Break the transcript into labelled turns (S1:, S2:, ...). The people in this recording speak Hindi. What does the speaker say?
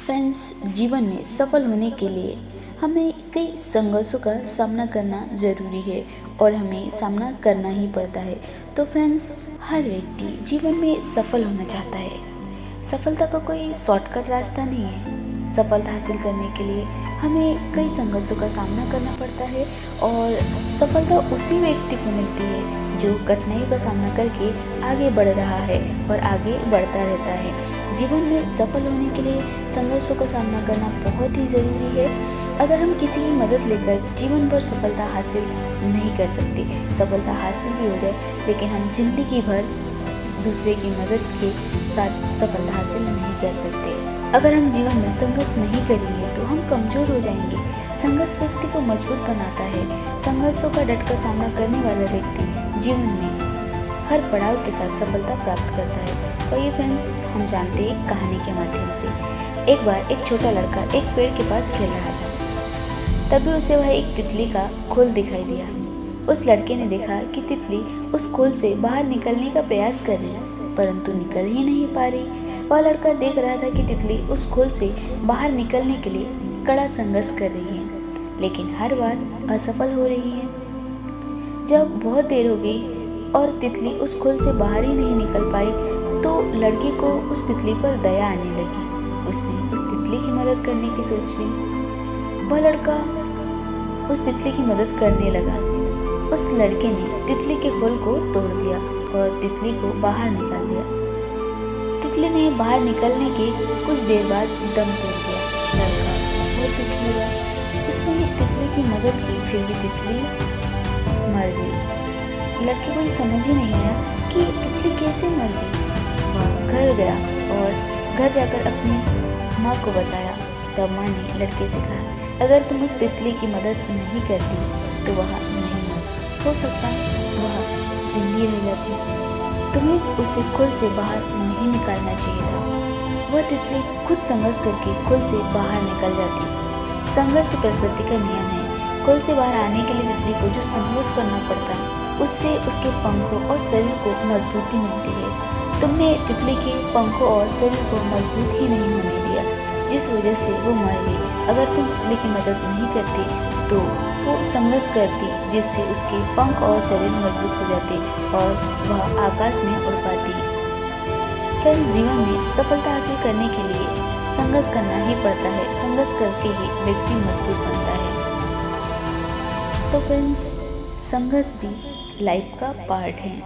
S1: फ्रेंड्स, जीवन में सफल होने के लिए हमें कई संघर्षों का सामना करना ज़रूरी है और हमें सामना करना ही पड़ता है। तो फ्रेंड्स, हर व्यक्ति जीवन में सफल होना चाहता है। सफलता का कोई शॉर्टकट रास्ता नहीं है। सफलता हासिल करने के लिए हमें कई संघर्षों का सामना करना पड़ता है और सफलता उसी व्यक्ति को मिलती है जो कठिनाइयों का सामना करके आगे बढ़ रहा है और आगे बढ़ता रहता है। जीवन में सफल होने के लिए संघर्षों का सामना करना बहुत ही ज़रूरी है। अगर हम किसी की मदद लेकर जीवन भर सफलता हासिल नहीं कर सकते, सफलता हासिल भी हो जाए लेकिन हम जिंदगी भर दूसरे की मदद के साथ सफलता हासिल नहीं कर सकते। अगर हम जीवन में संघर्ष नहीं करेंगे तो हम कमज़ोर हो जाएंगे। संघर्ष व्यक्ति को मजबूत बनाता है। संघर्षों का डटकर सामना करने वाला व्यक्ति जीवन में हर पड़ाव के साथ सफलता प्राप्त करता है। तो ये फ्रेंड्स, हम जानते हैं कहानी के माध्यम से। एक बार एक छोटा लड़का एक पेड़ के पास खेल रहा था। तभी उसे वह एक तितली का खोल दिखाई दिया। उस लड़के ने देखा कि तितली उस खोल से बाहर निकलने का प्रयास कर रही है, परंतु निकल ही नहीं पा रही। वह लड़का देख रहा था कि तितली उस खोल से बाहर निकलने के लिए कड़ा संघर्ष कर रही है, लेकिन हर बार असफल हो रही है। जब बहुत देर हो गई और तितली उस खोल से बाहर ही नहीं निकल पाई, तो लड़के को उस तितली पर दया आने लगी। उसने उस तितली की मदद करने की सोच ली। वह लड़का उस तितली की मदद करने लगा। उस लड़के ने तितली के खोल को तोड़ दिया और तितली को बाहर निकाल दिया। तितली ने बाहर निकलने के कुछ देर बाद दम तोड़ दिया। लड़का बहुत दुखी हुआ। उसने तितली की मदद की, फिर भी तितली मर गई। लड़के को ये समझ ही नहीं आया कि तितली कैसे मर गई। वह घर गया और घर जाकर अपनी माँ को बताया। तब माँ ने लड़के से कहा, अगर तुम उस तितली की मदद नहीं करती तो वह नहीं मरती, हो सकता वह जिंदी रह जाती। तुम्हें उसे खोल से बाहर नहीं निकालना चाहिए था। वह तितली खुद संघर्ष करके खोल से बाहर निकल जाती। संघर्ष प्रकृति का नियम है। खोल से बाहर आने के लिए तितली को जो संघर्ष करना पड़ता है, उससे उसके पंखों और शरीर को मजबूती मिलती है। तुमने तितली के पंखों और शरीर को मजबूत ही नहीं होने दिया, जिस वजह से वो मर गई। अगर तुम तितली की मदद नहीं करती तो वो संघर्ष करती, जिससे उसके पंख और शरीर मजबूत हो जाते और वह आकाश में उड़ पाती। फिर जीवन में सफलता हासिल करने के लिए संघर्ष करना ही पड़ता है। संघर्ष करके ही व्यक्ति मजबूत बनता है। तो फ्रेंड्स, संघर्ष भी लाइफ का पार्ट है।